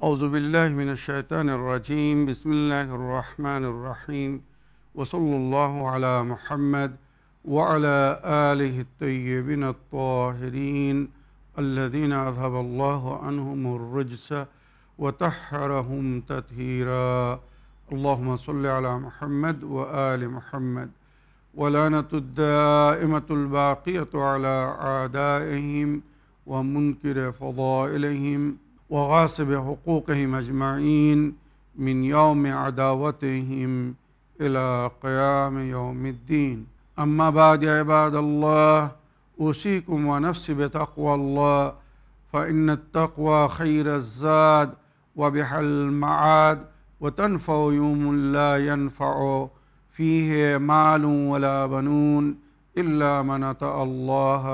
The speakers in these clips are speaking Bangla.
أعوذ بالله من الشيطان الرجيم بسم الله الرحمن الرحيم وصلى الله على محمد وعلى آله الطيبين الطاهرين الذين أذهب الله عنهم الرجس وطهرهم تطهيرا اللهم صل على محمد وآل محمد ولعنة الدائمة الباقية على أعدائهم ومنكر فضائلهم وغاصب حقوقهم أجمعين من يوم عداوتهم إلى قيام يوم الدين أما بعد يا عباد الله أوصيكم ونفسي بتقوى الله فإن التقوى خير الزاد وبها المعاد وتنفع يوم لا ينفع فيه مال ولا بنون إلا من أتى الله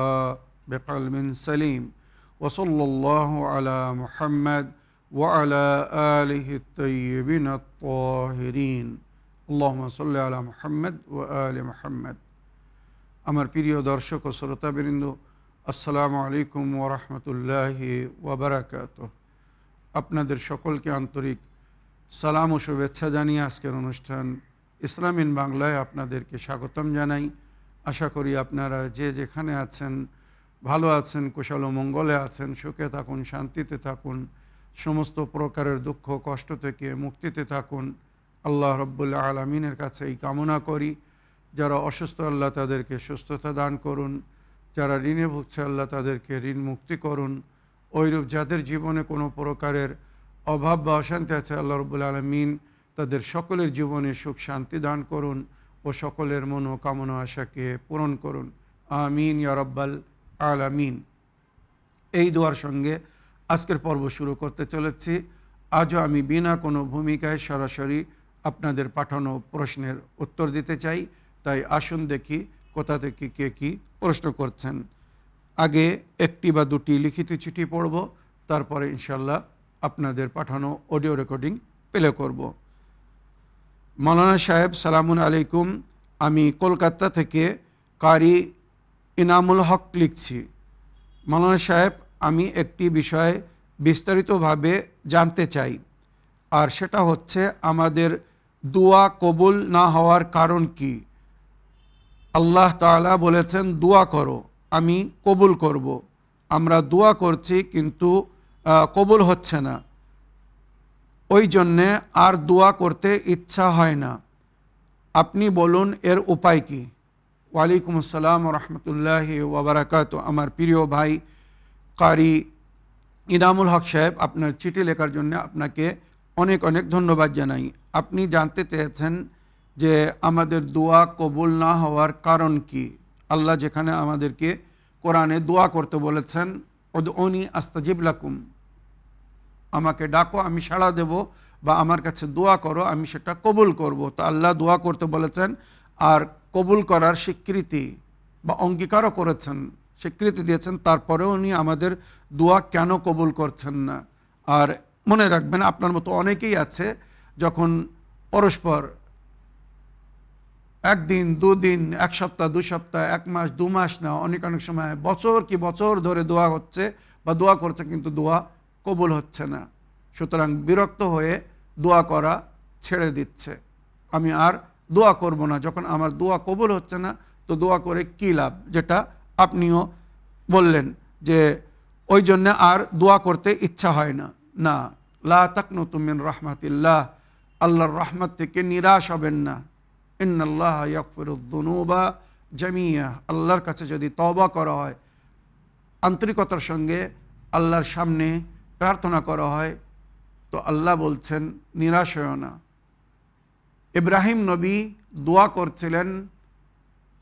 بقلب سليم وصلى الله على محمد وعلى آله الطيبين الطاهرين اللهم صل على محمد وآل محمد আমার প্রিয় দর্শক ও শ্রোতাবৃন্দ আসসালামু আলাইকুম ওয়া রাহমাতুল্লাহি ওয়া বারাকাতুহু আপনাদের সকলকে আন্তরিক সালাম ও শুভেচ্ছা জানিয়ে আজকের অনুষ্ঠান ইসলাম ইন বাংলায় আপনাদেরকে স্বাগতম জানাই। আশা করি আপনারা যে যেখানে আছেন ভালো আছেন, কুশল ও মঙ্গলে আছেন, সুখে থাকুন, শান্তিতে থাকুন, সমস্ত প্রকারের দুঃখ কষ্ট থেকে মুক্তিতে থাকুন। আল্লাহ রব্বুল আলামিনের কাছে এই কামনা করি। যারা অসুস্থ আল্লাহ তাদেরকে সুস্থতা দান করুন, যারা ঋণে ভুগছে আল্লাহ তাদেরকে ঋণ মুক্তি করুন। ওইরূপ যাদের জীবনে কোনো প্রকারের অভাব বা অশান্তি আছে আল্লাহ রব্বুল আলামিন তাদের সকলের জীবনে সুখ শান্তি দান করুন ও সকলের মনোকামনা আশাকে পূরণ করুন। আমিন ইয়া রাব্বাল আলামিন। এই দোয়ার সঙ্গে আজকের পর্ব শুরু করতে চলেছি। আজও আমি বিনা কোনো ভূমিকায় সরাসরি আপনাদের পাঠানো প্রশ্নের উত্তর দিতে চাই। তাই আসুন দেখি কোথা থেকে কে কী প্রশ্ন করছেন। আগে একটি বা দুটি লিখিত চিঠি পড়ব, তারপরে ইনশাল্লাহ আপনাদের পাঠানো অডিও রেকর্ডিং প্লে করব। মাওলানা সাহেব সালামুন আলাইকুম, আমি কলকাতা থেকে কারি ইনামুল হক লিখছি। মাওলানা সাহেব, আমি একটি বিষয়ে বিস্তারিতভাবে জানতে চাই, আর সেটা হচ্ছে আমাদের দোয়া কবুল না হওয়ার কারণ কি? আল্লাহ তাআলা বলেছেন দোয়া করো, আমি কবুল করব। আমরা দোয়া করছি কিন্তু কবুল হচ্ছে না, ওই জন্যে আর দোয়া করতে ইচ্ছা হয় না। আপনি বলুন এর উপায় কি? ওয়ালাইকুম আসসালাম রহমতুল্লাহি ওয়া বারাকাতুহু। আমার প্রিয় ভাই কারি ইনামুল হক সাহেব, আপনার চিঠি লেখার জন্য আপনাকে অনেক অনেক ধন্যবাদ জানাই। আপনি জানতে চেয়েছেন যে আমাদের দোয়া কবুল না হওয়ার কারণ কি। আল্লাহ যেখানে আমাদেরকে কোরআনে দোয়া করতে বলেছেন, উদউনি আস্তাজিব লাকুম, আমাকে ডাকো আমি সাড়া দেব, বা আমার কাছে দোয়া করো আমি সেটা কবুল করব। তো আল্লাহ দোয়া করতে বলেছেন, আর কবুল করার স্বীকৃতি বা অঙ্গীকারও করেছেন, স্বীকৃতি দিয়েছেন। তারপরেও উনি আমাদের দোয়া কেন কবুল করছেন না? আর মনে রাখবেন, আপনার মতো অনেকেই আছে যখন পরস্পর একদিন দুদিন, এক সপ্তাহ দু সপ্তাহ, এক মাস দু মাস না, অনেক অনেক সময় বছর কি বছর ধরে দোয়া হচ্ছে বা দোয়া করছে কিন্তু দোয়া কবুল হচ্ছে না। সুতরাং বিরক্ত হয়ে দোয়া করা ছেড়ে দিচ্ছে, আমি আর দোয়া করব না। যখন আমার দোয়া কবুল হচ্ছে না তো দোয়া করে কী লাভ? যেটা আপনিও বললেন যে ওই জন্য আর দোয়া করতে ইচ্ছা হয় না। না, লা তাকনুতু মিন রাহমাতিল্লাহ, আল্লাহর রহমত থেকে নিরাশ হবেন না। ইন্নাল্লাহ ইয়াগফিরুয যুনুবা জামিয়া, আল্লাহর কাছে যদি তওবা করা হয়, আন্তরিকতার সঙ্গে আল্লাহর সামনে প্রার্থনা করা হয়, তো আল্লাহ বলছেন নিরাশ হও না। ইব্রাহিম নবী দোয়া করছিলেন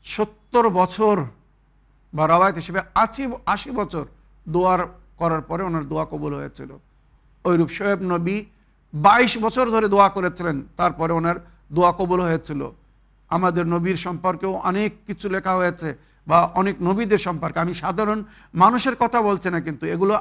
70 বছর, বা রাওয়ায়াত হিসেবে 80 বছর দোয়ার করার পরে ওনার দোয়া কবুল হয়েছিল। ওইরূপ শোয়েব নবী 22 বছর ধরে দোয়া করেছিলেন, তারপরে ওনার দোয়া কবুল হয়েছিল। আমাদের নবীর সম্পর্কেও অনেক কিছু লেখা হয়েছে, বা অনেক নবীদের সম্পর্কে। আমি সাধারণ মানুষের কথা বলছি না, কিন্তু এগুলো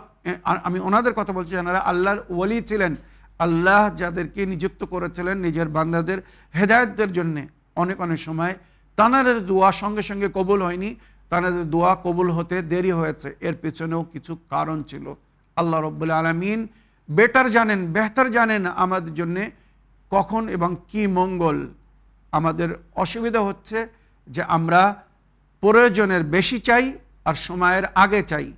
আমি ওনাদের কথা বলছি যারা আল্লাহর ওলি ছিলেন। আল্লাহ যাদেরকে নিযুক্ত করেছিলেন নিজের বান্দাদের হেদায়েতের জন্যে, অনেক অনেক সময় তানাদের দোয়া সঙ্গে সঙ্গে কবুল হয়নি, তানাদের দোয়া কবুল হতে দেরি হয়েছে। এর পেছনেও কিছু কারণ ছিল। আল্লাহ রব্বুল আলামিন বেটার জানেন, বেহতর জানেন আমাদের জন্যে কখন এবং কি মঙ্গল। আমাদের অসুবিধা হচ্ছে যে আমরা প্রয়োজনের বেশি চাই আর সময়ের আগে চাই।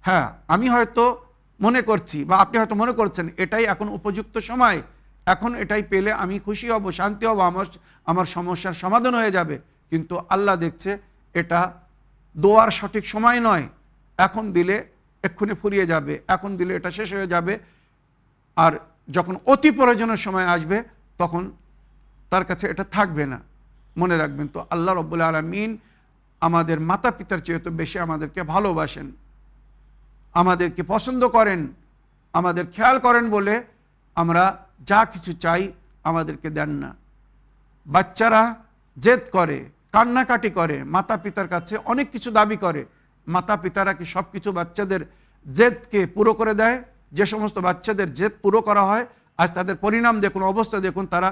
হ্যাঁ, আমি হয়তো মনে করছি বা আপনি হয়তো মনে করছেন এটাই এখন উপযুক্ত সময়, এখন এটাই পেলে আমি খুশি হব, শান্তি হব, আমার সমস্যার সমাধান হয়ে যাবে। কিন্তু আল্লাহ দেখছে এটা দোয়ার সঠিক সময় নয়, এখন দিলে এক্ষুনি ফুরিয়ে যাবে, এখন দিলে এটা শেষ হয়ে যাবে। আর যখন অতি প্রয়োজনের সময় আসবে তখন তার কাছে এটা থাকবে না। মনে রাখবেন তো, আল্লাহ রাব্বুল আলামিন আমাদের মাতা পিতার চেয়ে তো বেশি আমাদেরকে ভালোবাসেন, আমাদেরকে পছন্দ করেন, আমাদের খেয়াল করেন বলে আমরা যা কিছু চাই আমাদেরকে দেন না। বাচ্চারা জেদ করে, কান্নাকাটি করে, মাতা পিতার কাছে অনেক কিছু দাবি করে। মাতা পিতারা কি সব কিছু বাচ্চাদের জেদকে পুরো করে দেয়? যে সমস্ত বাচ্চাদের জেদ পুরো করা হয়, আজ তাদের পরিণাম দেখুন, অবস্থা দেখুন, তারা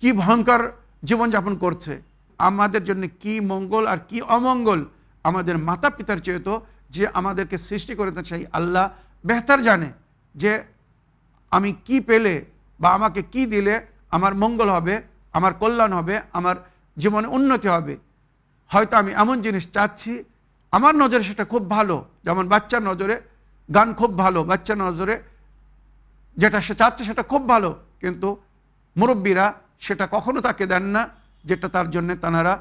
কি ভয়ঙ্কর জীবনযাপন করছে। আমাদের জন্য কি মঙ্গল আর কি অমঙ্গল আমাদের মাতা পিতার চেয়ে তো যে আমাদেরকে সৃষ্টি করতে চাই আল্লাহ বেহতর জানে যে আমি কি পেলে বা আমাকে কি দিলে আমার মঙ্গল হবে, আমার কল্যাণ হবে, আমার জীবনে উন্নতি হবে। হয়তো আমি এমন জিনিস চাচ্ছি, আমার নজরে সেটা খুব ভালো, যেমন বাচ্চার নজরে গান খুব ভালো, বাচ্চার নজরে যেটা সে চাচ্ছে সেটা খুব ভালো, কিন্তু মুরব্বীরা সেটা কখনো তাকে দেন না, যেটা তার জন্য তারা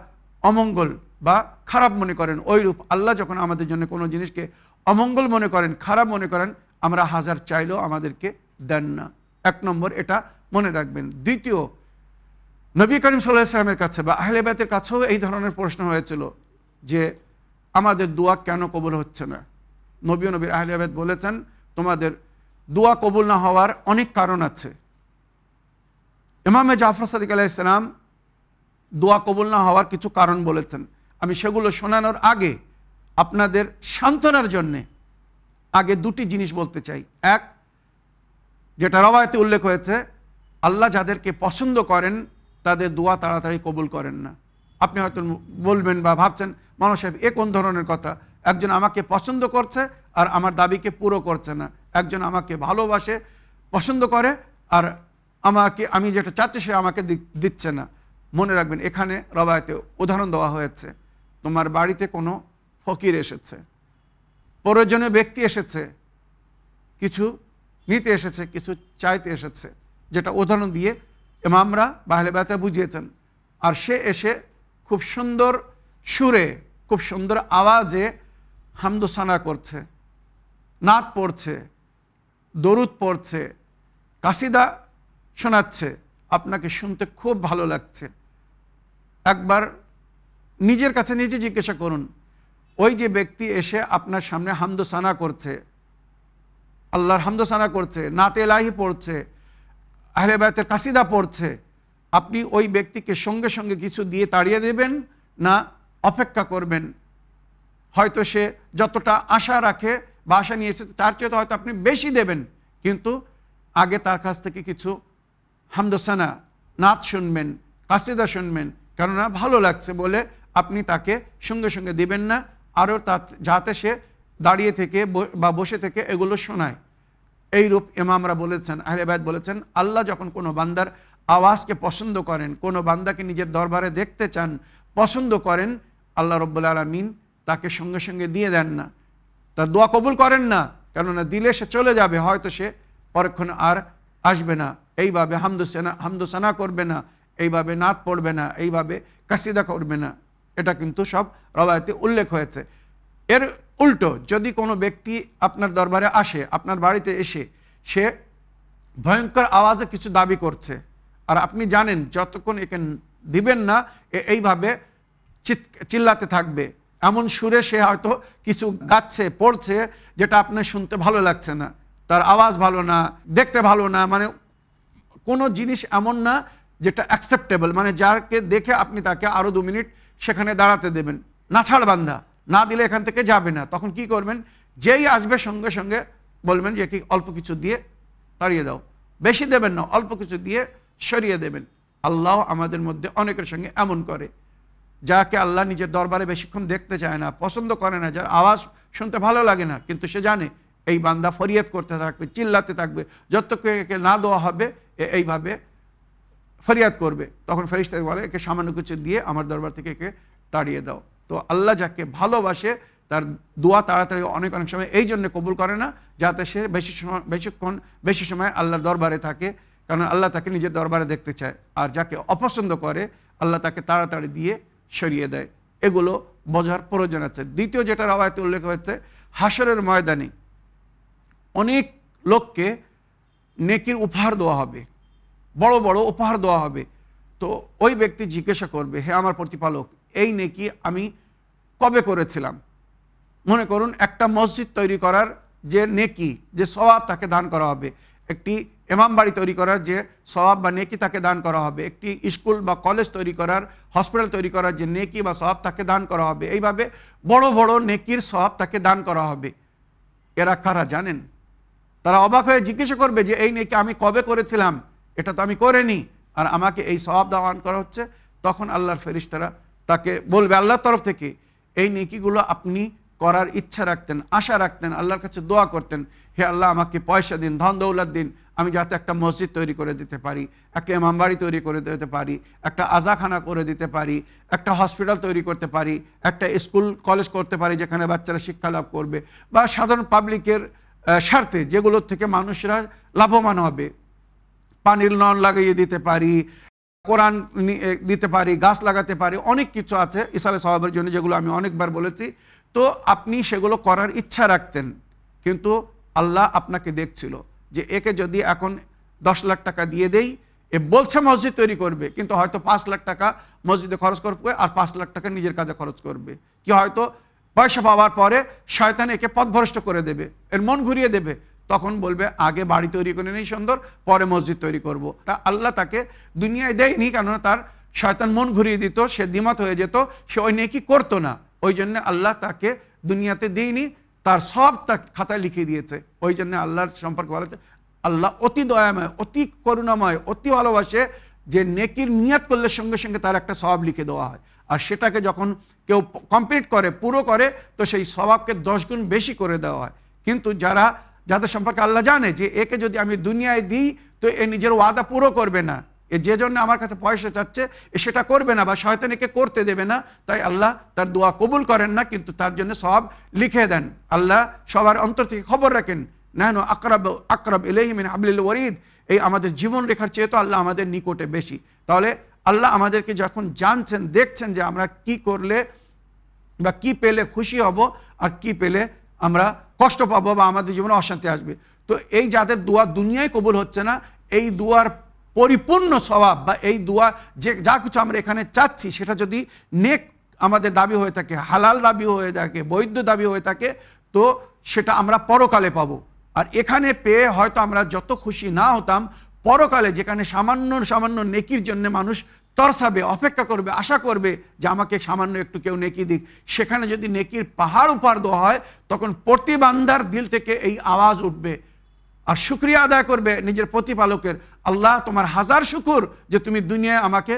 অমঙ্গল বা খারাপ মনে করেন। ওইরূপ আল্লাহ যখন আমাদের জন্য কোনো জিনিসকে অমঙ্গল মনে করেন, খারাপ মনে করেন, আমরা হাজার চাইলেও আমাদেরকে দেন না। এক নম্বর, এটা মনে রাখবেন। দ্বিতীয়, নবী করিম সাল্লাল্লাহু আলাইহি ওয়াসাল্লামের কাছে বা আহলে বাইতের কাছেও এই ধরনের প্রশ্ন হয়েছিল যে আমাদের দোয়া কেন কবুল হচ্ছে না। নবীর আহলে বাইত বলেছেন তোমাদের দোয়া কবুল না হওয়ার অনেক কারণ আছে। ইমামে জাফর সাদিক আলাইহিস সালাম দোয়া কবুল না হওয়ার কিছু কারণ বলেছেন। আমি সেগুলো শোনানোর আগে আপনাদের সান্ত্বনার জন্যে আগে দুটি জিনিস বলতে চাই। এক, যেটা রওয়ায়াতে উল্লেখ হয়েছে, আল্লাহ যাদেরকে পছন্দ করেন তাদের দোয়া তাড়াতাড়ি কবুল করেন না। আপনি হয়তো বলবেন বা ভাবছেন, মাওলানা সাহেব এ কোন ধরনের কথা? একজন আমাকে পছন্দ করছে আর আমার দাবিকে পুরো করছে না। একজন আমাকে ভালোবাসে, পছন্দ করে, আর আমি যেটা চাচ্ছি সে আমাকে দিচ্ছে না। মনে রাখবেন, এখানে রওয়ায়াতে উদাহরণ দেওয়া হয়েছে, তোমার বাড়িতে কোনো ফকির এসেছে, প্রয়োজনীয় ব্যক্তি এসেছে, কিছু নিতে এসেছে, কিছু চাইতে এসেছে, যেটা উদাহরণ দিয়ে ইমামরা বা আহলে বায়তরা বুঝিয়েছেন। আর সে এসে খুব সুন্দর সুরে, খুব সুন্দর আওয়াজে হামদোসানা করছে, নাত পড়ছে, দরুদ পড়ছে, কাসিদা শোনাচ্ছে, আপনাকে শুনতে খুব ভালো লাগছে। একবার নিজের কাছে নিজে জিজ্ঞাসা করুন, ওই যে ব্যক্তি এসে আপনার সামনে হামদোসানা করছে, আল্লাহর হামদোসানা করছে, নাতে ইলাহি পড়ছে, আহলে বায়তের কাসিদা পড়ছে, আপনি ওই ব্যক্তিকে সঙ্গে সঙ্গে কিছু দিয়ে তাড়িয়ে দেবেন না অপেক্ষা করবেন? হয়তো সে যতটা আশা রাখে বা আশা নিয়ে এসেছে তার চেয়ে হয়তো আপনি বেশি দেবেন, কিন্তু আগে তার কাছ থেকে কিছু হামদোসানা, নাত শুনবেন, কাসিদা শুনবেন, কেননা ভালো লাগছে বলে আপনি তাকে সঙ্গে সঙ্গে দিবেন না, আরও যাতে সে দাঁড়িয়ে থেকে বা বসে থেকে এগুলো শোনায়। এইরূপ ইমামরা বলেছেন, আহলে বায়ত বলেছেন, আল্লাহ যখন কোনো বান্দার আওয়াজকে পছন্দ করেন, কোনো বান্দাকে নিজের দরবারে দেখতে চান, পছন্দ করেন, আল্লাহ রাব্বুল আলামিন তাকে সঙ্গে সঙ্গে দিয়ে দেন না, তার দোয়া কবুল করেন না। কেননা দিলে সে চলে যাবে, হয়তো সে পরক্ষণ আর আসবে না, এইভাবে হামদোসানা করবে না, এইভাবে নাত পড়বে না, এইভাবে কাসিদা করবে না। এটা কিন্তু সব রওয়ায়াতে উল্লেখ হয়েছে। এর উল্টো, যদি কোনো ব্যক্তি আপনার দরবারে আসে, আপনার বাড়িতে এসে সে ভয়ঙ্কর আওয়াজে কিছু দাবি করছে, আর আপনি জানেন যতক্ষণ একে দিবেন না এইভাবে চিল্লাতে থাকবে, এমন সুরে সে হয়তো কিছু গাচ্ছে, পড়ছে, যেটা আপনার শুনতে ভালো লাগছে না, তার আওয়াজ ভালো না, দেখতে ভালো না, মানে কোনো জিনিস এমন না যেটা অ্যাকসেপ্টেবল, মানে যাকে দেখে আপনি তাকে আরও 2 মিনিট সেখানে দাঁড়াতে দেবেন, নাছাড় বান্ধা, না দিলে এখান থেকে যাবে না। তখন কি করবেন? যেই আসবে সঙ্গে সঙ্গে বলবেন যে কি অল্প কিছু দিয়ে তাড়িয়ে দাও, বেশি দেবেন না, অল্প কিছু দিয়ে সরিয়ে দেবেন। আল্লাহ আমাদের মধ্যে অনেকের সঙ্গে এমন করে, যাকে আল্লাহ নিজের দরবারে বেশিক্ষণ দেখতে চায় না, পছন্দ করে না, যার আওয়াজ শুনতে ভালো লাগে না, কিন্তু সে জানে এই বান্দা ফরিয়াদ করতে থাকবে, চিল্লাতে থাকবে, যতক্ষণ একে না দেওয়া হবে এইভাবে ফরিয়াদ করবে। তখন ফেরেশতা বলে একে সামান্য কিছু দিয়ে আমার দরবার থেকে একে তাড়িয়ে দাও। তো আল্লাহ যাকে ভালোবাসে তার দোয়া তাড়াতাড়ি অনেক সময় এই জন্য কবুল করে না, যাতে সে বেশি সময় আল্লাহর দরবারে থাকে, কারণ আল্লাহ তাকে নিজের দরবারে দেখতে চায়। আর যাকে অপছন্দ করে আল্লাহ তাকে তাড়াতাড়ি দিয়ে সরিয়ে দেয়। এগুলো বোঝার প্রয়োজন আছে। দ্বিতীয় যেটা রওয়ায়াতে উল্লেখ হয়েছে, হাসরের ময়দানে অনেক লোককে নেকির উপহার দেওয়া হবে, বড় বড় উপহার দেওয়া হবে। তো ওই ব্যক্তি জিজ্ঞাসা করবে, হে আমার প্রতিপালক, এই নেকি আমি কবে করেছিলাম? মনে করুন একটা মসজিদ তৈরি করার যে নেকি, যে সওয়াব তাকে দান করা হবে, একটি ইমাম বাড়ি তৈরি করার যে সওয়াব বা নেকি তাকে দান করা হবে, একটি স্কুল বা কলেজ তৈরি করার, হসপিটাল তৈরি করার যে নেকি বা সওয়াব তাকে দান করা হবে। এইভাবে বড় বড় নেকির সওয়াব তাকে দান করা হবে। এরা কারা জানেন? তারা অবাক হয়ে জিজ্ঞাসা করবে যে এই নেকি আমি কবে করেছিলাম? এটা তো আমি করিনি, আর আমাকে এই সওয়াব দান করা হচ্ছে। তখন আল্লাহর ফেরেশতারা তাকে বলবে আল্লাহর তরফ থেকে, এই নেকিগুলো আপনি করার ইচ্ছা রাখতেন, আশা রাখতেন, আল্লাহর কাছে দোয়া করতেন, হে আল্লাহ আমাকে পয়সা দিন, ধন দৌলত দিন, আমি যাতে একটা মসজিদ তৈরি করে দিতে পারি, একটা ইমামবাড়ি তৈরি করে দিতে পারি, একটা আজাখানা করে দিতে পারি, একটা হসপিটাল তৈরি করতে পারি, একটা স্কুল কলেজ করতে পারি যেখানে বাচ্চারা শিক্ষা লাভ করবে, বা সাধারণ পাবলিকের স্বার্থে যেগুলোর থেকে মানুষরা লাভবান হবে, পানির নল লাগিয়ে দিতে পারি, কোরআন দিতে পারি, গাছ লাগাতে পারি, অনেক কিছু আছে ইসালে সওয়াবের জন্য, যেগুলো আমি অনেকবার বলেছি। তো আপনি সেগুলো করার ইচ্ছা রাখতেন, কিন্তু আল্লাহ আপনাকে দেখছিল যে একে যদি এখন 10 লাখ টাকা দিয়ে দেই, এ বলছে মসজিদ তৈরি করবে, কিন্তু হয়তো 5 লাখ টাকা মসজিদে খরচ করবে আর 5 লাখ টাকা নিজের কাজে খরচ করবে। কি হয়তো পয়সা পাওয়ার পরে শয়তান একে পথভ্রষ্ট করে দেবে, এর মন ঘুরিয়ে দেবে, তখন বলবে আগে বাড়ি তৈরি করে নেই সুন্দর, পরে মসজিদ তৈরি করব। তা আল্লাহ তাকে দুনিয়ায় দেয়নি, কেননা তার শয়তান মন ঘুরিয়ে দিত, সে দ্বিমত হয়ে যেত, সে ওই নেকি করতো না। ওই জন্য আল্লাহ তাকে দুনিয়াতে দেয়নি, তার সব তার খাতায় লিখে দিয়েছে। ওই জন্য আল্লাহর সম্পর্কে বলা হচ্ছে আল্লাহ অতি দয়াময়, অতি করুণাময়, অতি ভালোবাসে, যে নেকির নিয়াত করলে সঙ্গে সঙ্গে তার একটা সওয়াব লিখে দেওয়া হয়। আর সেটাকে যখন কেউ কমপ্লিট করে, পুরো করে, তো সেই সওয়াবকে 10 গুণ বেশি করে দেওয়া হয়। কিন্তু যাদের সম্পর্কে আল্লাহ জানে যে একে যদি আমি দুনিয়ায় দিই তো এ নিজের ওয়াদা পুরো করবে না, এ যে জন্য আমার কাছে পয়সা চাচ্ছে এ সেটা করবে না, বা শয়তান একে করতে দেবে না, তাই আল্লাহ তার দোয়া কবুল করেন না, কিন্তু তার জন্য সওয়াব লিখে দেন। আল্লাহ সবার অন্তর থেকে খবর রাখেন, নাহনু আকরাব ইলাইহি মিন হাবলিল ওয়ারিদ, এই আমাদের জীবন রেখার চেয়ে তো আল্লাহ আমাদের নিকটে বেশি। তাহলে আল্লাহ আমাদেরকে যখন জানছেন, দেখছেন যে আমরা কি করলে বা কি পেলে খুশি হব আর কি পেলে আমরা কষ্ট পাবো বা আমাদের জীবনে অশান্তি আসবে। তো এই যাদের দোয়া দুনিয়ায় কবুল হচ্ছে না, এই দোয়ার পরিপূর্ণ সওয়াব বা এই দোয়া যে যা কিছু আমরা এখানে চাচ্ছি সেটা যদি নেক আমাদের দাবি হয়ে থাকে, হালাল দাবি হয়ে থাকে, বৈধ দাবি হয়ে থাকে, তো সেটা আমরা পরকালে পাবো। আর এখানে পেয়ে হয়তো আমরা যত খুশি না হতাম, পরকালে যেখানে সামান্য নেকির জন্য মানুষ তরসাবে, অপেক্ষা করবে, আশা করবে যে আমাকে সামান্য একটু কেউ নেকি দিক, সেখানে যদি নেকির পাহাড় উপহার দেওয়া হয়, তখন প্রতি বান্দার দিল থেকে এই আওয়াজ উঠবে আর শুকরিয়া আদায় করবে নিজের প্রতিপালকের, আল্লাহ তোমার হাজার শুকুর যে তুমি দুনিয়ায় আমাকে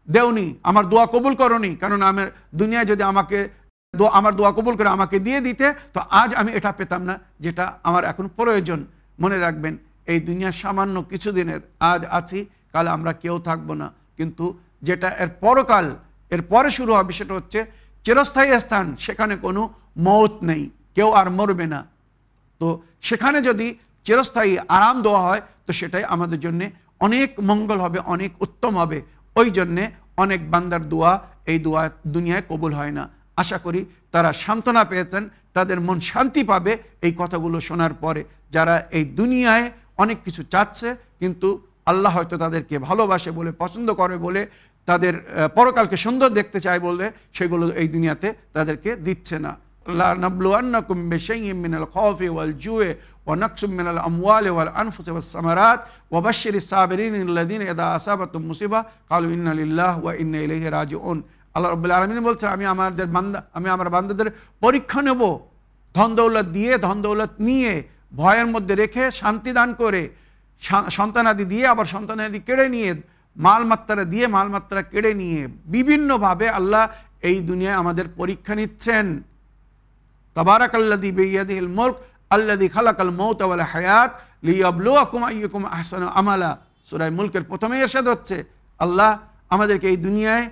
দেওনি, আমার দোয়া কবুল করনি, কারণ আমার দুনিয়ায় যদি আমার দোয়া কবুল করে আমাকে দিয়ে দিতে, তো আজ আমি এটা পেতাম না যেটা আমার এখন প্রয়োজন। মনে রাখবেন, এই দুনিয়া সামান্য কিছুদিনের, আজ আছি, কাল আমরা কেউ থাকবো না, কিন্তু যেটা এর পরকাল, এর পরে শুরু হবে, সেটা হচ্ছে চিরস্থায়ী স্থান, সেখানে কোনো মৌত নেই, কেউ আর মরবে না। তো সেখানে যদি চিরস্থায়ী আরাম দেওয়া হয়, তো সেটাই আমাদের জন্য অনেক মঙ্গল হবে, অনেক উত্তম হবে। ওই জন্যে অনেক বান্দার দোয়া, এই দোয়া দুনিয়ায় কবুল হয় না। আশা করি তারা সান্ত্বনা পেয়েছেন, তাদের মন শান্তি পাবে এই কথাগুলো শোনার পরে। যারা এই দুনিয়ায় অনেক কিছু চাচ্ছে, কিন্তু আল্লাহ হয়তো তাদেরকে ভালোবাসে বলে, পছন্দ করে বলে, তাদের পরকালকে সুন্দর দেখতে চায় বলে, সেগুলো এই দুনিয়াতে তাদেরকে দিচ্ছে না। লা নাবলুয়ান্নাকুম বিশাইইন মিনাল খাউফি ওয়াল জুই ওয়া নাকসুম মিনাল আমওয়ালি ওয়াল আনফুসি ওয়াস সামারাত ওয়া বাশশিরিস সাবিরিন আল্লাযিনা ইযা আসাবাতুহুম মুসিবা ক্বালু ইন্না লিল্লাহি ওয়া ইন্না ইলাইহি রাজিউন। আল্লাহ রাব্বুল আলামিন বলছেন, আমি আমার বান্দাদের পরীক্ষা নেব, ধন দৌলত নিয়ে, ভয়ের মধ্যে রেখে, শান্তি দান করে, সন্তানাদি দিয়ে, আবার সন্তানাদি কেড়ে নিয়ে, মালমাত্রা কেড়ে নিয়ে, বিভিন্নভাবে আল্লাহ এই দুনিয়ায় আমাদের পরীক্ষা নিচ্ছেন। তাবারাকাল্লাযী বিয়াদিহিল মুলক, আল্লাযী খালাকাল মাউতা ওয়াল হায়াত লিয়াবলুয়াকুম আইয়ুকুম আহসানু আমালা। সূরা মুলকের প্রথমেই ইরশাদ হচ্ছে আল্লাহ আমাদেরকে এই দুনিয়ায়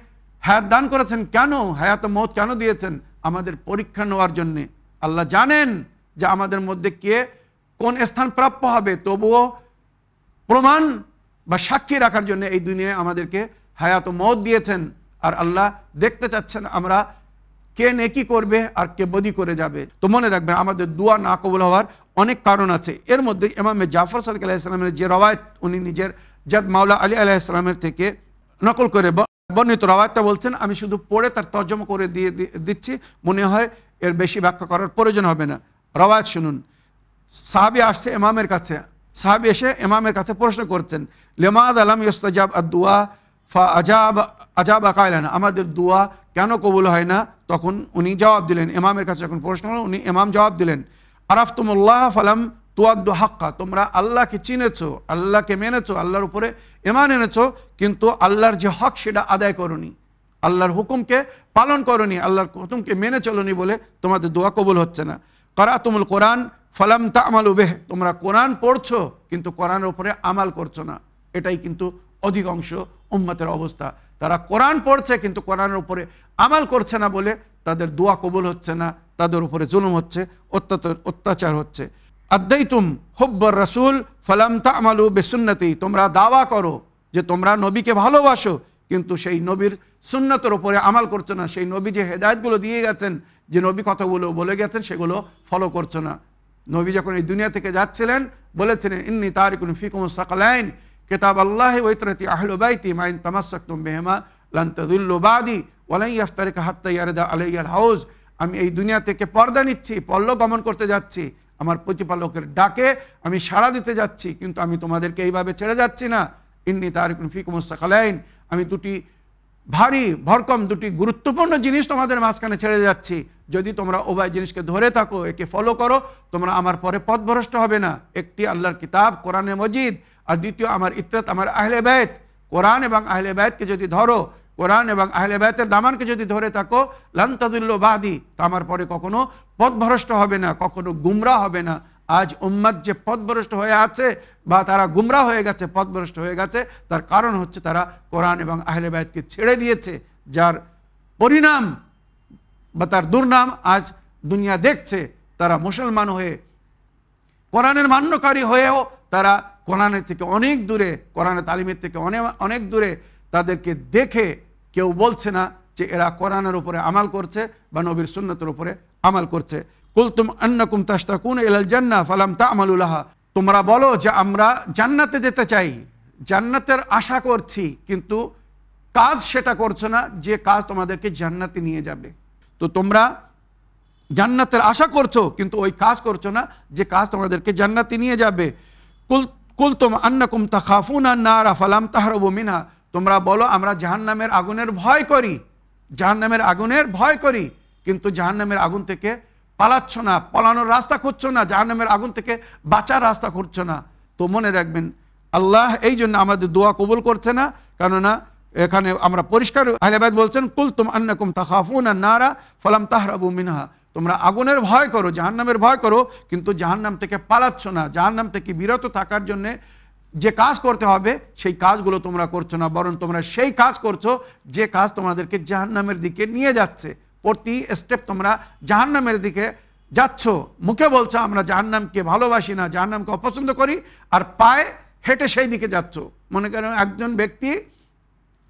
হায়াত দান করেছেন। কেন? হায়াত ও মওত কেন দিয়েছেন? আমাদের পরীক্ষা নেওয়ার জন্যে। আল্লাহ জানেন যে আমাদের মধ্যে কে কোন স্থান প্রাপ্য হবে, তবুও প্রমাণ বা সাক্ষী রাখার জন্য এই দুনিয়ায় আমাদেরকে হায়াত ও মওত দিয়েছেন। আর আল্লাহ দেখতে চাচ্ছেন আমরা কে নেকি করবে আর কে বদি করে যাবে। তো মনে রাখবেন আমাদের দোয়া না কবুল হওয়ার অনেক কারণ আছে। এর মধ্যে ইমামে জাফর সাদিক আলাইহিস সালামের যে রওয়ায়াত উনি নিজের জাদ মাওলা আলী আলাইহিস সালামের থেকে নকল করে বর্ণিত রওয়ায়াতটা বলছেন, আমি শুধু পড়ে তার তর্জমা করে দিয়ে দিচ্ছি, মনে হয় এর বেশি ব্যাখ্যা করার প্রয়োজন হবে না। রওয়ায়াত শুনুন। সাহাবী আসছে ইমামের কাছে, সাহাবী এসে ইমামের কাছে প্রশ্ন করছেন, লিমাদ আলাম ইস্তাজাব আদ-দুআ ফা আজাবা কায়লান, আমাদের দোয়া কেন কবুল হয় না? তখন উনি জবাব দিলেন, ইমামের কাছে যখন প্রশ্ন হলো উনি ইমাম জবাব দিলেন, আরাফতুমুল্লাহ ফালাম তুয়াদ্দু হাক্কা, তোমরা আল্লাহকে চিনেছো, আল্লাহকে মেনেছো, আল্লাহর উপরে ঈমান এনেছো, কিন্তু আল্লাহর যে হক সেটা আদায় করনি, আল্লাহর হুকুমকে পালন করনি, আল্লাহর হুকুমকে মেনে চলনি বলে তোমাদের দোয়া কবুল হচ্ছে না। কারাতুমুল কোরআন ফালাম তা'মালু বিহি, তোমরা কোরআন পড়ছো কিন্তু কোরআনের উপরে আমাল করছো না। এটাই কিন্তু অধিকাংশ উম্মতের অবস্থা। তারা কোরআন পড়ছে কিন্তু কোরআনের উপরে আমাল করছে না বলে তাদের দোয়া কবুল হচ্ছে না, তাদের উপরে জুলুম হচ্ছে, অত্যাচার হচ্ছে। আদাইতুম হুব্বর রাসূল ফালাম তা'মালু বিসুন্নতি, তোমরা দাওয়া করো যে তোমরা নবীকে ভালোবাসো কিন্তু সেই নবীর সুন্নতের উপরে আমাল করছো না। সেই নবী যে হেদায়েতগুলো দিয়ে গেছেন, যে নবী কথাগুলো বলে গেছেন, সেগুলো ফলো করছো না। নবী যখন এই দুনিয়া থেকে যাচ্ছিলেন বলেছিলেন, ইন্নী তারিকুন ফিকুমুস সাকালাইন কিতাব আল্লাহি ওয়া ইতরাতি আহলি বাইতি মা ইন তামাসসাকতুম বিহিমা লান তাযিল্লু বাদি ওয়া লান ইফতারিকা হাত্তা ইয়ারদা আলাইয়াল হাউজ। আমি এই দুনিয়া থেকে পর্দা নিচ্ছি, পরলোক গমন করতে যাচ্ছি, আমার প্রতিপালকের ডাকে আমি সাড়া দিতে যাচ্ছি, কিন্তু আমি তোমাদেরকে এইভাবে ছেড়ে যাচ্ছি না। ইন্নী তারিকুন ফিকুমুস সাকালাইন, আমি দুটি ভারী ভরকম দুটি গুরুত্বপূর্ণ জিনিস তোমাদের মাঝখানে ছেড়ে যাচ্ছি, যদি তোমরা উভয় জিনিসকে ধরে থাকো, একে ফলো করো, তোমরা আমার পরে পথভ্রষ্ট হবে না। একটি আল্লাহর কিতাব কোরআনে মজিদ, আর দ্বিতীয় আমার ইত্রাত, আমার আহলে বাইত। কোরআন এবং আহলে বাইতকে যদি ধরো, কোরআন এবং আহলে বাইতের দামানকে যদি ধরে থাকো, লান তাযিল্লু বাদি, তা আমার পরে কখনো পথভ্রষ্ট হবে না, কখনো গুমরাহ হবে না। আজ উম্মত যে পথভ্রষ্ট হয়ে আছে বা তারা গুমরাহ হয়ে গেছে, পথভ্রষ্ট হয়ে গেছে, তার কারণ হচ্ছে তারা কোরআন এবং আহলে বাইতকে ছেড়ে দিয়েছে, যার পরিণাম বা তার দুর্নাম আজ দুনিয়া দেখছে। তারা মুসলমান হয়ে কোরআনের মান্যকারী হয়েও তারা কোরআনের থেকে অনেক দূরে, কোরআনের তালিমের থেকে অনেক দূরে। তাদেরকে দেখে কেউ বলছে না যে এরা কোরআনের উপরে আমাল করছে বা নবীর সুন্নতের উপরে আমাল করছে। কুলতুম আন্নাকুম তাশতাকুনা ইলাল জান্নাহ ফালাম তা'মালু লাহা, তোমরা বলো যে আমরা জান্নাতে যেতে চাই, জান্নাতের আশা করছি, কিন্তু কাজ সেটা করছো না যে কাজ তোমাদেরকে জান্নাতে নিয়ে যাবে। তো তোমরা জান্নাতের আশা করছো কিন্তু ওই কাজ করছো না যে কাজ তোমাদেরকে জান্নাতে নিয়ে যাবে। কুলতুম আন্নাকুম তাখাফুনা আন-নারা ফালাম তাহরাবু মিনহা, তোমরা বলো আমরা জাহান্নামের আগুনের ভয় করি, জাহান্নামের আগুনের ভয় করি, কিন্তু জাহান্নামের আগুন থেকে পালাচ্ছ না, পালানোর রাস্তা খুঁজছো না, জাহান্নামের আগুন থেকে বাঁচার রাস্তা খুঁজছো না। তো মনে রাখবেন আল্লাহ এই জন্য আমাদের দোয়া কবুল করছে না, কেননা এখানে আমরা পরিষ্কার আহলে বাইত বলছেন, কুলতুম আন্নাকুম তাখাফুনা আন-নারা ফালাম তাহরাবু মিনহা, তোমরা আগুনের ভয় করো, জাহান্নামের ভয় করো, কিন্তু জাহান্নাম থেকে পালাচ্ছ না। জাহান্নাম থেকে বিরত থাকার জন্য যে কাজ করতে হবে সেই কাজগুলো তোমরা করছো না, বরং তোমরা সেই কাজ করছো যে কাজ তোমাদেরকে জাহান্নামের দিকে নিয়ে যাচ্ছে। প্রতি স্টেপ তোমরা জাহান্নামের দিকে যাচ্ছ, মুখে বলছো আমরা জাহান্নামকে ভালোবাসি না, জাহান্নামকে অপছন্দ করি, আর পায়ে হেঁটে সেই দিকে যাচ্ছ। মনে করেন একজন ব্যক্তি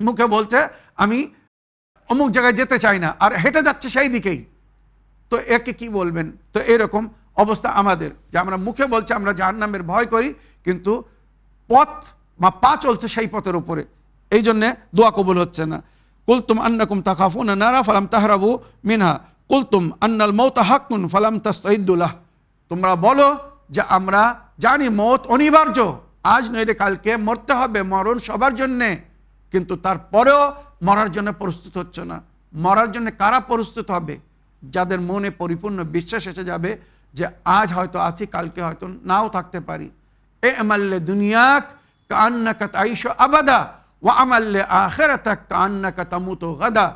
মুখে বলছে আমি অমুক জায়গায় যেতে চাই না, আর হেঁটে যাচ্ছে সেই দিকেই, তো একে কি বলবেন? তো এরকম অবস্থা আমাদের, যে আমরা মুখে বলছি আমরা জাহান্নামের ভয় করি, কিন্তু পথ বা পা চলছে সেই পথের উপরে, এই জন্যে দোয়া কবুল হচ্ছে না। কুলতুম আন্নাকুম তাখাফুনা নারা ফালাম তাহরাবু মিনহা কুলতুম আন্নাল মাউতা হাক্কুন ফালাম তাস্তাইদ্দু লাহ, তোমরা বলো যে আমরা জানি মওত অনিবার্য, আজ নইলে কালকে মরতে হবে, মরণ সবার জন্যে, কিন্তু তারপরেও মরার জন্য প্রস্তুত হচ্ছে না। মরার জন্য কারা প্রস্তুত হবে? যাদের মনে পরিপূর্ণ বিশ্বাস এসে যাবে যে আজ হয়তো আছি, কালকে হয়তো নাও থাকতে পারি। এ আমাল্লে দুনিয়াক কান্নাকা তাইশু আবাদা व अमल आखिरतक कान्नका तमूतु गदा,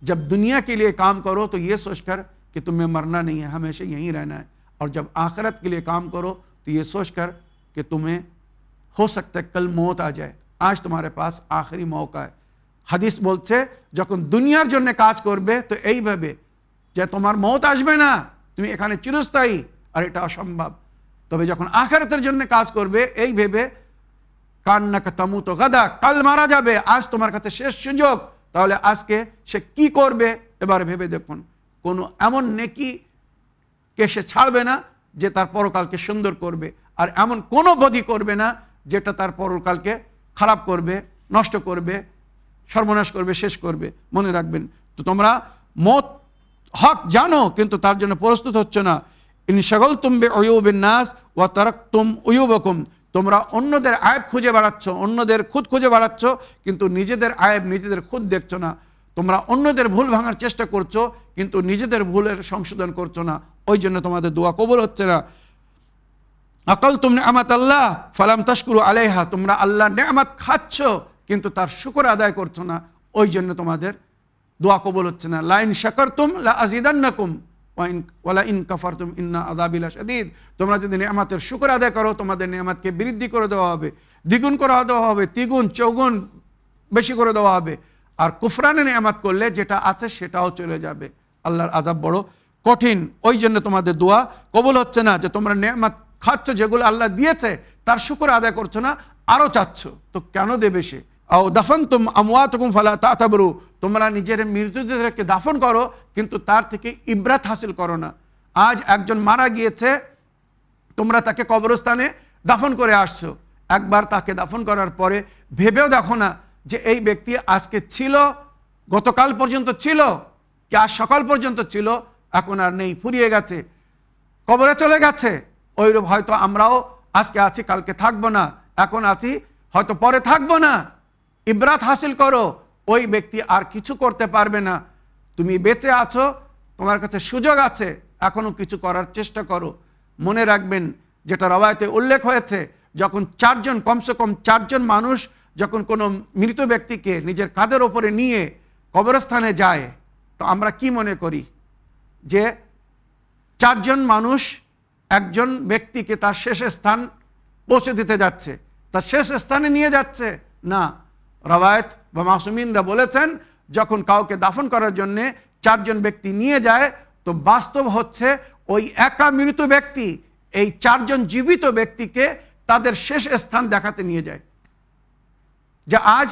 जब दुनिया के लिए काम करो तो ये सोचकर कि तुम्हें मरना नहीं है, हमेशा यहीं रहना है, और जब आखिरत के लिए काम करो तो ये सोचकर कि तुम्हें हो सकता है कल मौत आ जाए, आज तुम्हारे पास आखिरी मौका है। হাদিস বলছে যখন দুনিয়ার জন্য কাজ করবে তো এইভাবে যে তোমার মওত আসবে না, তুমি এখানে চিরস্থায়ী, আর এটা অসম্ভব। তবে যখন আখিরাতের জন্য কাজ করবে এই ভেবে কান্নাকা তামুতু গাদা, কাল মারা যাবে, আজ তোমার কাছে শেষ সুযোগ, তাহলে আজকে সে কি করবে এবার ভেবে দেখুন। কোনো এমন নেকি কে সে ছাড়বে না যে তার পরকালকে সুন্দর করবে, আর এমন কোনো বদি করবে না যেটা তার পরকালকে খারাপ করবে, নষ্ট করবে, সর্বনাশ করবে, শেষ করবে। মনে রাখবেন। তো তোমরা মত হক জানো কিন্তু তার জন্য প্রস্তুত হচ্ছে না। ইনশাগলতুম বিউয়ুবিন নাস ওয়া তারাকতুম উয়ুবাকুম, তোমরা অন্যদের আয়েব খুঁজে বেড়াচ্ছ, অন্যদের খুদ খুঁজে বেড়াচ্ছ, কিন্তু নিজেদের আয়েব নিজেদের খুদ দেখছো না। তোমরা অন্যদের ভুল ভাঙার চেষ্টা করছো কিন্তু নিজেদের ভুলের সংশোধন করছো না, ওই জন্য তোমাদের দোয়া কবুল হচ্ছে না। আকালতুম নিআমাতাল্লাহ ফালাম তাশকুরু আলাইহা, তোমরা আল্লাহর নেয়ামত খাচ্ছ কিন্তু তার শুকর আদায় করছো না, ওই জন্য তোমাদের দোয়া কবুল হচ্ছে না। লা ইন শাকারতুম লা আযীদান্নাকুম ওয়া লা ইন কাফারতুম ইন্না আযাবি লাশাদীদ, তোমরা যদি নেয়ামতের শুকর আদায় করো তোমাদের নেয়ামতকে বৃদ্ধি করে দেওয়া হবে, দ্বিগুণ করে দেওয়া হবে, তিগুণ চৌগুণ বেশি করে দেওয়া হবে। আর কুফরানে নেয়ামত করলে যেটা আছে সেটাও চলে যাবে। আল্লাহর আযাব বড় কঠিন, ওই জন্য তোমাদের দোয়া কবুল হচ্ছে না। যে তোমরা নেয়ামত খাচ্ছ, যেগুলো আল্লাহ দিয়েছে তার শুকর আদায় করছো না, আরও চাচ্ছ, তো কেন দেবে সে? আও দাফনতুম আমওয়াতাকুম ফালা তা'তাবরু, তোমরা নিজের মৃতদেরকে দাফন করো কিন্তু তার থেকে ইবরাত হাসিল করো না। আজ একজন মারা গিয়েছে, তোমরা তাকে কবরস্থানে দাফন করে আসছো, একবার তাকে দাফন করার পরে ভেবেও দেখো না যে এই ব্যক্তি আজকে ছিল, গতকাল পর্যন্ত ছিল, কি আজ সকাল পর্যন্ত ছিল, এখন আর নেই, ফুরিয়ে গেছে, কবরে চলে গেছে। ওইরূপ হয়তো আমরাও আজকে আছি, কালকে থাকবো না, এখন আছি, হয়তো পরে থাকবো না। ইবরাত হাসিল করো, ওই ব্যক্তি আর কিছু করতে পারবে না। তুমি বেঁচে আছো, তোমার কাছে সুযোগ আছে, এখনো কিছু করার চেষ্টা করো। মনে রাখবেন যেটা রওয়ায়াতে উল্লেখ হয়েছে, যখন চারজন, কমসে কম চারজন মানুষ যখন কোনো মৃত ব্যক্তিকে নিজের কাঁধের ওপরে নিয়ে কবরস্থানে যায়, তো আমরা কি মনে করি যে চারজন মানুষ একজন ব্যক্তিকে তার শেষ স্থান পৌঁছে দিতে যাচ্ছে, তার শেষ স্থানে নিয়ে যাচ্ছে না। রওয়ায়াত বা মাসুমিনরা বলেছেন যখন কাউকে দাফন করার জন্য চারজন ব্যক্তি নিয়ে যায়, তো বাস্তব হচ্ছে ওই একা মৃত ব্যক্তি এই চারজন জীবিত ব্যক্তিকে তাদের শেষ স্থান দেখাতে নিয়ে যায়, যে আজ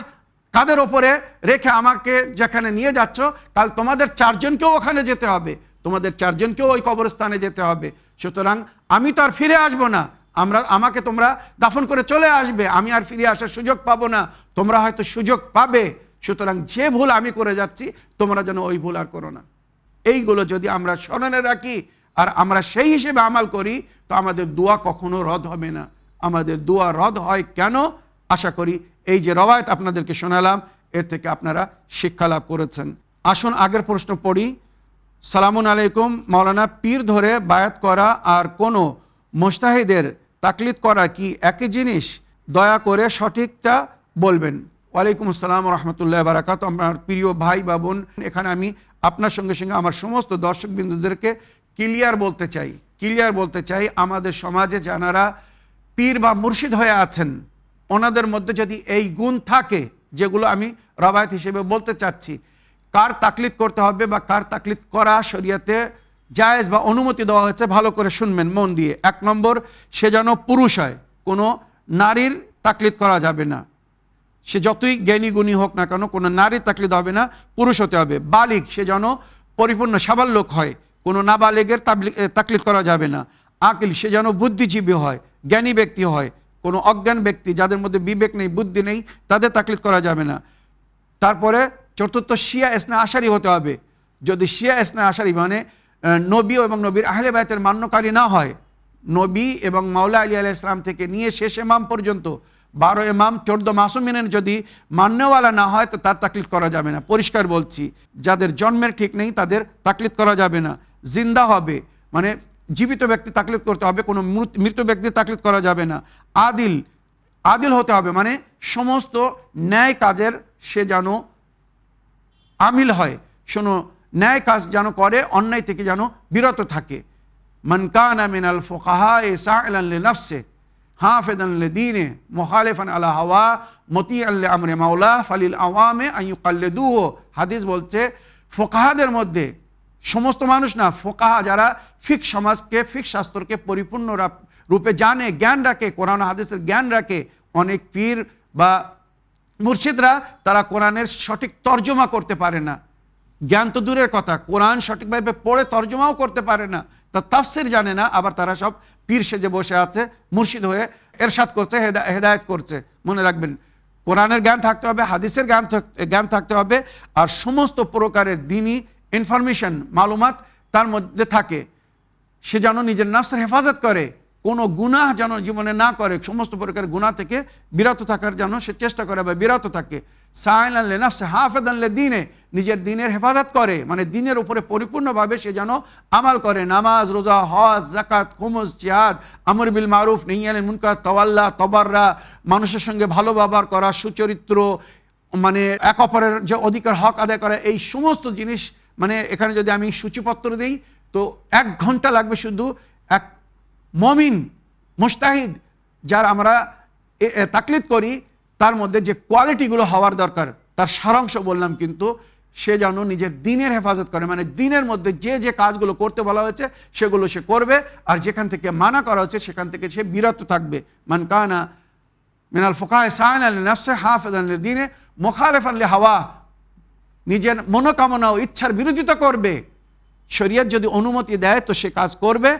কাদের ওপরে রেখে আমাকে যেখানে নিয়ে যাচ্ছ, কাল তোমাদের চারজনকেও ওখানে যেতে হবে, তোমাদের চারজনকেও ওই কবরস্থানে যেতে হবে। সুতরাং আমি তো আর ফিরে আসবো না, আমাকে তোমরা দাফন করে চলে আসবে, আমি আর ফিরে আসার সুযোগ পাবো না, তোমরা হয়তো সুযোগ পাবে। সুতরাং যে ভুল আমি করে যাচ্ছি তোমরা যেন ওই ভুল আর করো না। এইগুলো যদি আমরা স্মরণে রাখি আর আমরা সেই হিসেবে আমাল করি, তো আমাদের দোয়া কখনো রদ হবে না। আমাদের দোয়া রদ হয় কেন? আশা করি এই যে রওয়ায়াত আপনাদেরকে শোনালাম এর থেকে আপনারা শিক্ষা লাভ করেছেন। আসুন আগের প্রশ্ন পড়ি। সালামুন আলাইকুম মাওলানা, পীর ধরে বায়াত করা আর কোনো মুজতাহিদের তাকলিদ করা কি একই জিনিস? দয়া করে সঠিকটা বলবেন। ওয়ালাইকুম আসসালাম রহমতুল্লাহ বারাকাত। আমার প্রিয় ভাই বা বোন, এখানে আমি আপনার সঙ্গে সঙ্গে আমার সমস্ত দর্শকবৃন্দদেরকে ক্লিয়ার বলতে চাই, আমাদের সমাজে যারা পীর বা মুর্শিদ হয়ে আছেন, ওনাদের মধ্যে যদি এই গুণ থাকে যেগুলো আমি রওয়ায়াত হিসেবে বলতে চাচ্ছি, কার তাকলিদ করতে হবে বা কার তাকলিদ করা শরীয়তে জায়েজ বা অনুমতি দেওয়া হয়েছে, ভালো করে শুনবেন মন দিয়ে। 1 নম্বর, সে যেন পুরুষ হয়, কোনো নারীর তাকলিদ করা যাবে না। সে যতই জ্ঞানী গুণী হোক না কেন, কোনো নারীর তাকলিদ হবে না, পুরুষ হতে হবে। বালিগ, সে যেন পরিপূর্ণ সাবালক হয়, কোনো নাবালেগের তাকলিদ করা যাবে না। আকিল, সে যেন বুদ্ধিজীবী হয়, জ্ঞানী ব্যক্তি হয়, কোনো অজ্ঞান ব্যক্তি যাদের মধ্যে বিবেক নেই, বুদ্ধি নেই, তাদের তাকলিদ করা যাবে না। তারপরে চতুর্থ, শিয়া ইসনা আশারি হতে হবে। যদি শিয়া ইসনা আশারি মানে নবী এবং নবীর আহলে বায়তের মান্যকারী না হয়, নবী এবং মাওলা আলী আলাইহিস সালাম থেকে নিয়ে শেষ ইমাম পর্যন্ত 12 ইমাম 14 মাসুমিনের যদি মান্যওয়ালা না হয়, তো তার তাকলিদ করা যাবে না। পরিষ্কার বলছি, যাদের জন্মের ঠিক নেই তাদের তাকলিদ করা যাবে না। জিন্দা হবে মানে জীবিত ব্যক্তি তাকলিদ করতে হবে, কোনো মৃত ব্যক্তির তাকলিদ করা যাবে না। আদিল হতে হবে মানে সমস্ত ন্যায় কাজের সে যেন আমিল হয়, শোনো ন্যায় কাজ যেন করে, অন্যায় থেকে যেন বিরত থাকে। মান কানা মিনাল ফুকাহায়ে সাইলান লিনাফসিহি হাফিযান লিদীনিহি মুখালিফান আলা হাওয়া মুতিআন লিআমরি মাওলা ফালিল আওয়ামি আন ইউকাল্লিদুহু। হাদিস বলছে ফুকাহাদের মধ্যে, সমস্ত মানুষ না, ফুকাহা যারা ফিকহ সমাজকে, ফিকহ শাস্ত্রকে পরিপূর্ণ রূপে জানে, জ্ঞান রাখে, কোরআন হাদিসের জ্ঞান রাখে। অনেক পীর বা মুর্শিদরা তারা কোরআনের সঠিক তর্জমা করতে পারে না, জ্ঞান তো দূরের কথা, কোরআন সঠিকভাবে পড়ে তর্জমাও করতে পারে না, তা তাফসির জানে না, আবার তারা সব পীর সেজে বসে আছে, মুর্শিদ হয়ে এরশাদ করছে, হেদায়েত করছে। মনে রাখবেন, কোরআনের জ্ঞান থাকতে হবে, হাদিসের জ্ঞান থাকতে হবে, আর সমস্ত প্রকারের দ্বীনি ইনফরমেশন, মালুমাত তার মধ্যে থাকে। সে যেন নিজের নাফসের হেফাজত করে, কোনো গুনাহ যেন জীবনে না করে, সমস্ত প্রকার গুনাহ থেকে বিরত থাকার যেন সে চেষ্টা করে বা বিরত থাকে। সাইলান লিনাফসি হাফিযান লিদীনিহি, নিজের দ্বীনের হেফাজত করে, মানে দ্বীনের উপরে পরিপূর্ণভাবে সে যেন আমাল করে। নামাজ, রোজা, হজ, যাকাত, খুমুস, জিহাদ, আমর বিল মারুফ, নাহি আনিল মুনকার, তাওয়াল্লা, তবাররা, মানুষের সঙ্গে ভালো ব্যবহার করা, সুচরিত্র, মানে এক অপরের যে অধিকার হক আদায় করা, এই সমস্ত জিনিস, মানে এখানে যদি আমি সূচিপত্র দিই তো 1 ঘন্টা লাগবে শুধু এক মমিন মুজতাহিদ যার আমরা তাকলিদ করি তার মধ্যে যে কোয়ালিটিগুলো হওয়ার দরকার তার সারাংশ বললাম। কিন্তু সে যেন নিজের দ্বীনের হেফাজত করে, মানে দ্বীনের মধ্যে যে যে কাজগুলো করতে বলা হয়েছে সেগুলো সে করবে, আর যেখান থেকে মানা করা হচ্ছে সেখান থেকে সে বিরত থাকবে। মান কানা মিনাল ফুকাহায়ে সাইলান লিনাফসিহি হাফিযান লিদীনিহি মুখালিফান লিহাওয়া, নিজের মনোকামনা ও ইচ্ছার বিরোধিতা করবে। শরীয়ত যদি অনুমতি দেয় তো সে কাজ করবে,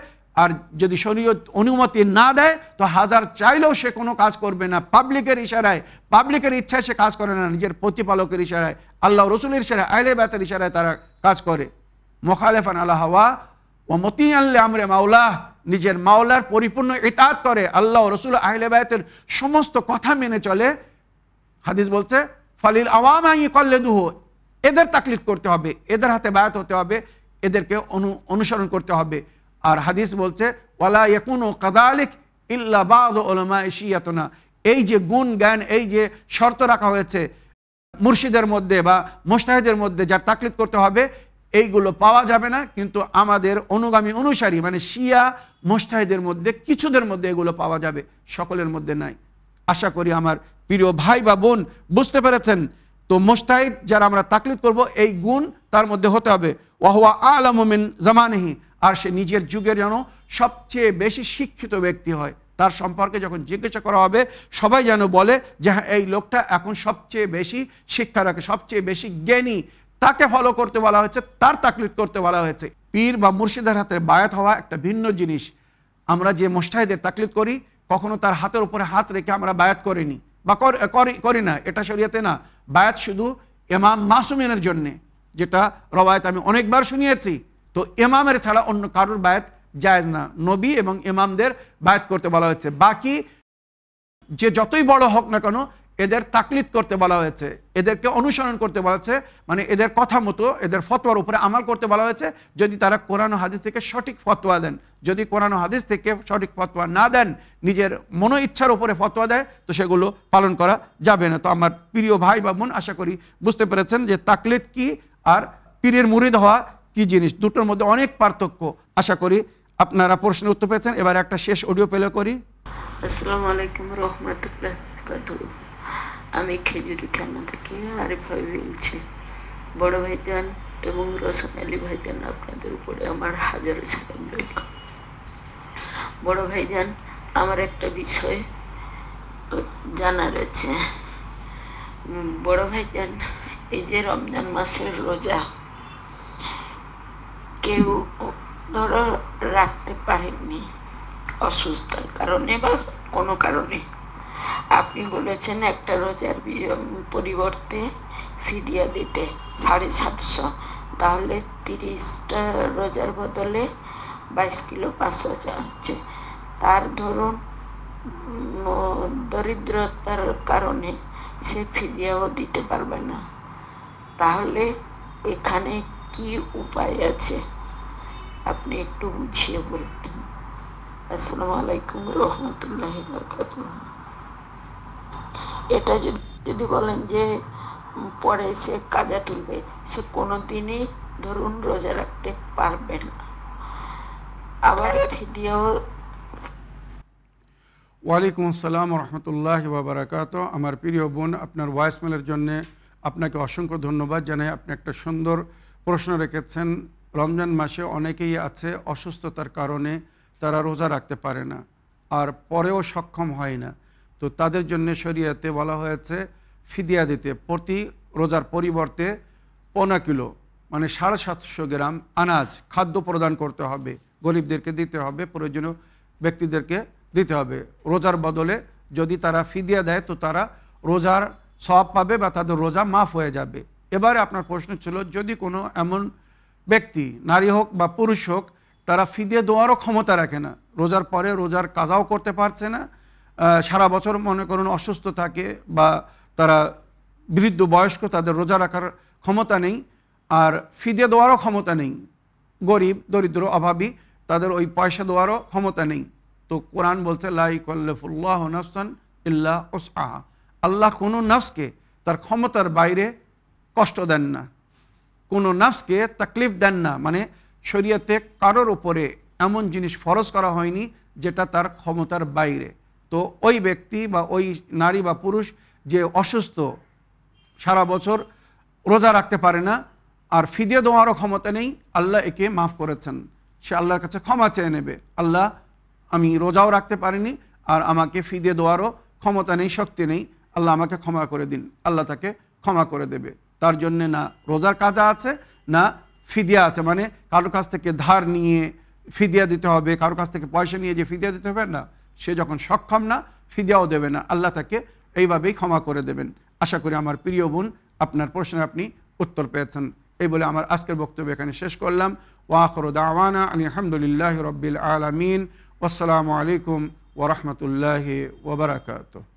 আর যদি শরীয়ত অনুমতি না দেয় তো হাজার চাইলেও সে কোনো কাজ করবে না। পাবলিকের ইশারায়, পাবলিকের ইচ্ছায় সে কাজ করে না, নিজের প্রতিপালকের ইশারায়, আল্লাহ রসুলের ইশারায়, আহলে বায়তের ইশারায় তারা কাজ করে। মুখালিফান আলা হাওয়া ও মুতিআন লিআমরি মাওলা, নিজের মাওলার পরিপূর্ণ ইতাআত করে, আল্লাহ রসুল আহলে বায়তের সমস্ত কথা মেনে চলে। হাদিস বলছে ফালিল আওয়ামি আন ইউকাল্লিদুহু, এদের তাকলিদ করতে হবে, এদের হাতে বায়াত হতে হবে, এদেরকে অনুসরণ করতে হবে। আর হাদিস বলছে ওয়ালা ইয়াকুনু কাযালিক ইল্লা বা'দু উলামায়ে শিয়াতুনা, এই যে গুণ জ্ঞান, এই যে শর্ত রাখা হয়েছে মুর্শিদের মধ্যে বা মুজতাহিদের মধ্যে যার তাকলিদ করতে হবে, এইগুলো পাওয়া যাবে না, কিন্তু আমাদের অনুগামী অনুসারী মানে শিয়া মুজতাহিদের মধ্যে কিছুদের মধ্যে এগুলো পাওয়া যাবে, সকলের মধ্যে নাই। আশা করি আমার প্রিয় ভাই বা বোন বুঝতে পেরেছেন। তো মুজতাহিদ যারা আমরা তাকলিদ করব এই গুণ তার মধ্যে হতে হবে। ওয়া হুয়া আ'লামু মিন জামানিহি, আর সে নিজের যুগের যেন সবচেয়ে বেশি শিক্ষিত ব্যক্তি হয়, তার সম্পর্কে যখন জিজ্ঞাসা করা হবে সবাই যেন বলে যে হ্যাঁ এই লোকটা এখন সবচেয়ে বেশি শিক্ষা রাখে, সবচেয়ে বেশি জ্ঞানী, তাকে ফলো করতে বলা হয়েছে, তার তাকলিদ করতে বলা হয়েছে। পীর বা মুর্শিদের হাতে বায়াত হওয়া একটা ভিন্ন জিনিস। আমরা যে মুজতাহিদের তাকলিদ করি কখনো তার হাতের উপরে হাত রেখে আমরা বায়াত করিনি বা করি না, এটা শরীয়তে না। বায়াত শুধু ইমাম মাসুমিনের জন্যে, যেটা রওয়ায়াত আমি অনেকবার শুনিয়েছি। তো ইমামের ছাড়া অন্য কারোর বায়াত জায়েজ না, নবী এবং ইমামদের বায়াত করতে বলা হয়েছে। বাকি যে যতই বড় হোক না কেন এদের তাকলিদ করতে বলা হয়েছে, এদেরকে অনুসরণ করতে বলা হয়েছে, মানে এদের কথা মতো এদের ফতোয়ার উপরে আমাল করতে বলা হয়েছে, যদি তারা কোরআন ও হাদিস থেকে সঠিক ফতোয়া দেন। যদি কোরআন ও হাদিস থেকে সঠিক ফতোয়া না দেন, নিজের মনো ইচ্ছার উপরে ফতোয়া দেয়, তো সেগুলো পালন করা যাবে না। তো আমার প্রিয় ভাই বা বোন আশা করি বুঝতে পেরেছেন যে তাকলিদ কি আর পীরের মুরিদ হওয়া কি জিনিস, দুটোর মধ্যে অনেক পার্থক্য। আশা করি আপনারা প্রশ্নের উত্তর পেয়েছেন। এবার একটা শেষ অডিও প্লে করি। আসসালামু আলাইকুম রহমতুল্লাহ বারাকাতুহু। আমি খেজুরি থানা থেকে আরিফ ভাই বলছি। বড় ভাইজান এবং রোশন আলী ভাইজান, আপনাদের উপরে আমার হাজারো সালাম রইল। বড় ভাইজান, আমার একটা বিষয় জানার আছে। বড় ভাইজান, এই যে রমজান মাসের রোজা কেউ ধরো রাখতে পারেননি অসুস্থতার কারণে বা কোনো কারণে, আপনি বলেছেন একটা রোজার পরিবর্তে ফিদিয়া দিতে 750, তাহলে 30টা রোজার বদলে 22 কিলো 500 হচ্ছে। তার ধরুন দরিদ্রতার কারণে সে ফিদিয়াও দিতে পারবে না, তাহলে এখানে কি উপায় আছে আপনি একটু বুঝিয়ে বলবেন। আসসালামু আলাইকুম রহমতুল্লাহি বারাকাতুহু। এটা যদি বলেন যে পরে সে কাজা তুলবে, সে কোনো দিনই ধরুন রোজা রাখতে পারবে না, আবার ফিদিয়াও। ওয়ালাইকুম আসসালাম রহমতুল্লাহ বাবরাকাত। আমার প্রিয় বোন, আপনার ভয়েসমেলের জন্যে আপনাকে অসংখ্য ধন্যবাদ জানাই। আপনি একটা সুন্দর প্রশ্ন রেখেছেন। রমজান মাসে অনেকেই আছে অসুস্থতার কারণে তারা রোজা রাখতে পারে না, আর পরেও সক্ষম হয় না। তো তাদের জন্য শরীয়তে বলা হয়েছে ফিদিয়া দিতে। প্রতি রোজার পরিবর্তে 15 কিলো মানে 750 গ্রাম আনাজ খাদ্য প্রদান করতে হবে, গরিবদেরকে দিতে হবে, প্রয়োজনীয় ব্যক্তিদেরকে দিতে হবে। রোজার বদলে যদি তারা ফিদিয়া দেয় তো তারা রোজার সওয়াব পাবে বা তাদের রোজা মাফ হয়ে যাবে। এবারে আপনার প্রশ্ন ছিল, যদি কোনো এমন ব্যক্তি, নারী হোক বা পুরুষ হোক, তারা ফিদিয়া দেওয়ারও ক্ষমতা রাখে না, রোজার পরে রোজার কাজাও করতে পারছে না, সারা বছর মনে করুন অসুস্থ থাকে, বা তারা বৃদ্ধ বয়স্ক, তাদের রোজা রাখার ক্ষমতা নেই, আর ফিদিয়া দেওয়ারও ক্ষমতা নেই, গরিব দরিদ্র অভাবী, তাদের ওই পয়সা দেওয়ারও ক্ষমতা নেই। তো কোরআন বলছে লা ইউকাল্লিফুল্লাহু নাফসান ইল্লা উসআহা। আল্লাহ কোনো নাফসকে তার ক্ষমতার বাইরে কষ্ট দেন না, কোনো নাফসকে তাকলিফ দেন না, মানে শরীয়তে কারোর উপরে এমন জিনিস ফরজ করা হয়নি যেটা তার ক্ষমতার বাইরে। তো ওই ব্যক্তি বা ওই নারী বা পুরুষ যে অসুস্থ, সারা বছর রোজা রাখতে পারে না, আর ফিদিয়া দেওয়ারও ক্ষমতা নেই, আল্লাহ একে মাফ করেছেন। সে আল্লাহর কাছে ক্ষমা চেয়ে নেবে, আল্লাহ আমি রোজাও রাখতে পারিনি, আর আমাকে ফিদিয়া দেওয়ারও ক্ষমতা নেই, শক্তি নেই, আল্লাহ আমাকে ক্ষমা করে দিন। আল্লাহ তাকে ক্ষমা করে দেবে। তার জন্যে না রোজার কাজা আছে না ফিদিয়া আছে, মানে কারোর কাছ থেকে ধার নিয়ে ফিদিয়া দিতে হবে, কারোর কাছ থেকে পয়সা নিয়ে যে ফিদিয়া দিতে হবে না। সে যখন সক্ষম না, ফিদিয়াও দেবে না, আল্লাহ তাকে এইভাবেই ক্ষমা করে দেবেন। আশা করি আমার প্রিয় বোন আপনার প্রশ্নে আপনি উত্তর পেয়েছেন। এই বলে আমার আজকের বক্তব্য এখানে শেষ করলাম। ওয়া আখিরু দাওয়ানা আলহামদুলিল্লাহি রাব্বিল আলামিন। আসসালামু আলাইকুম ওয়া রাহমাতুল্লাহি ওয়া বারাকাতুহু।